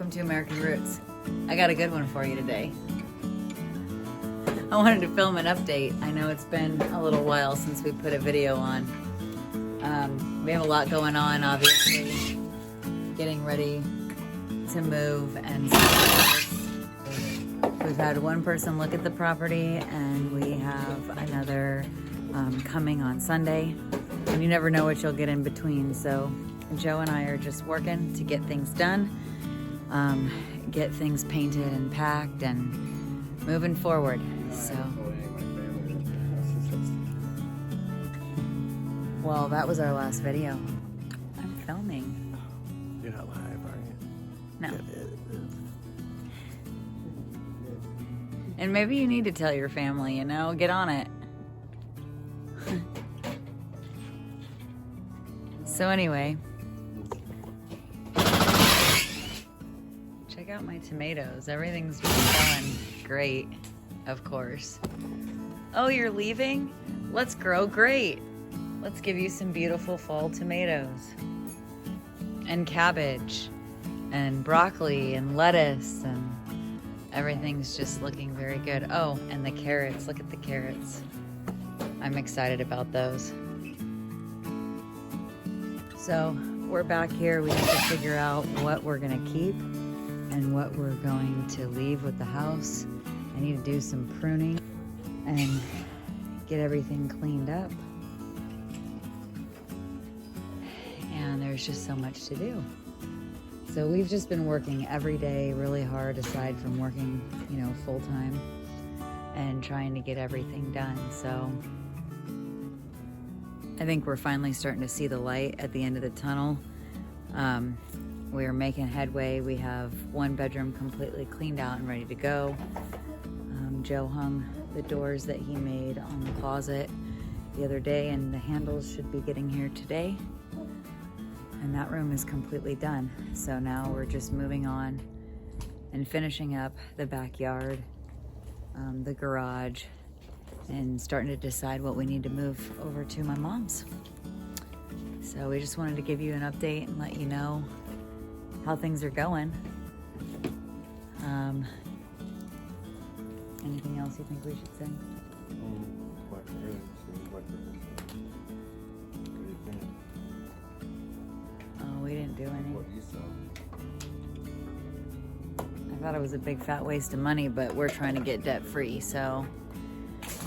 welcome to American Roots. I got a good one for you today. I wanted to film an update. I know it's been a little while since we put a video on. We have a lot going on, obviously. Getting ready to move and we've had one person look at the property and we have another coming on Sunday. And you never know what you'll get in between. So Joe and I are just working to get things done, get things painted and packed and moving forward. So, well, that was our last video. I'm filming. You're not live, are you? No. And maybe you need to tell your family, you know, get on it. So anyway, check out my tomatoes. Everything's going great, of course. Oh, you're leaving? Let's grow great. Let's give you some beautiful fall tomatoes and cabbage and broccoli and lettuce, and everything's just looking very good. Oh, and the carrots. Look at the carrots. I'm excited about those. So we're back here. We have to figure out what we're gonna keep and what we're going to leave with the house. I need to do some pruning and get everything cleaned up. And there's just so much to do. So we've just been working every day really hard, aside from working, you know, full time and trying to get everything done. So I think we're finally starting to see the light at the end of the tunnel. We're making headway. We have one bedroom completely cleaned out and ready to go. Joe hung the doors that he made on the closet the other day, and the handles should be getting here today. And that room is completely done. So now we're just moving on and finishing up the backyard, the garage, and starting to decide what we need to move over to my mom's. So we just wanted to give you an update and let you know how things are going. Anything else you think we should say? Oh, we didn't do any. I thought it was a big fat waste of money, but we're trying to get debt free, so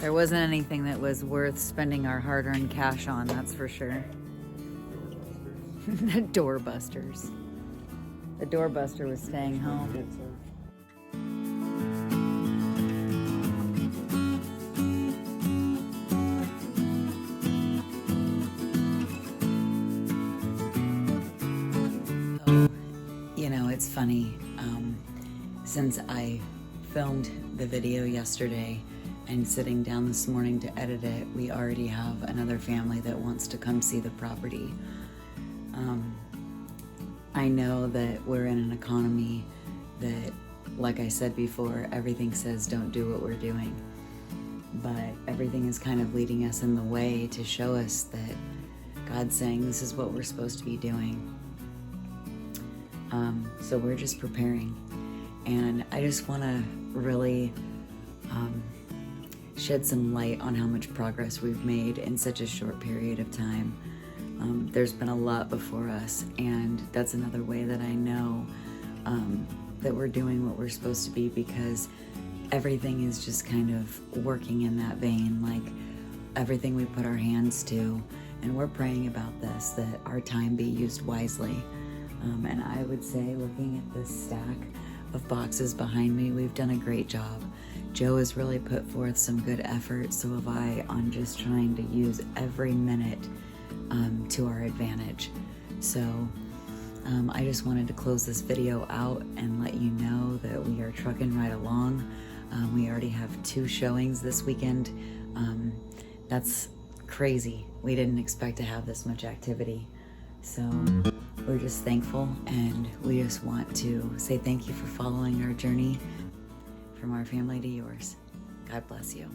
there wasn't anything that was worth spending our hard-earned cash on, that's for sure. The doorbusters. The doorbuster was staying home. So, you know, it's funny. Since I filmed the video yesterday and sitting down this morning to edit it, we already have another family that wants to come see the property. I know that we're in an economy that, like I said before, everything says don't do what we're doing. But everything is kind of leading us in the way to show us that God's saying this is what we're supposed to be doing. So we're just preparing. And I just want to really shed some light on how much progress we've made in such a short period of time. There's been a lot before us, and that's another way that I know that we're doing what we're supposed to be, because everything is just kind of working in that vein, like everything we put our hands to, and we're praying about this, that our time be used wisely. And I would say, looking at this stack of boxes behind me, we've done a great job. Joe has really put forth some good effort, so have I, on just trying to use every minute to our advantage. So I just wanted to close this video out and let you know that we are trucking right along. We already have 2 showings this weekend. That's crazy. We didn't expect to have this much activity. So we're just thankful, and we just want to say thank you for following our journey from our family to yours. God bless you.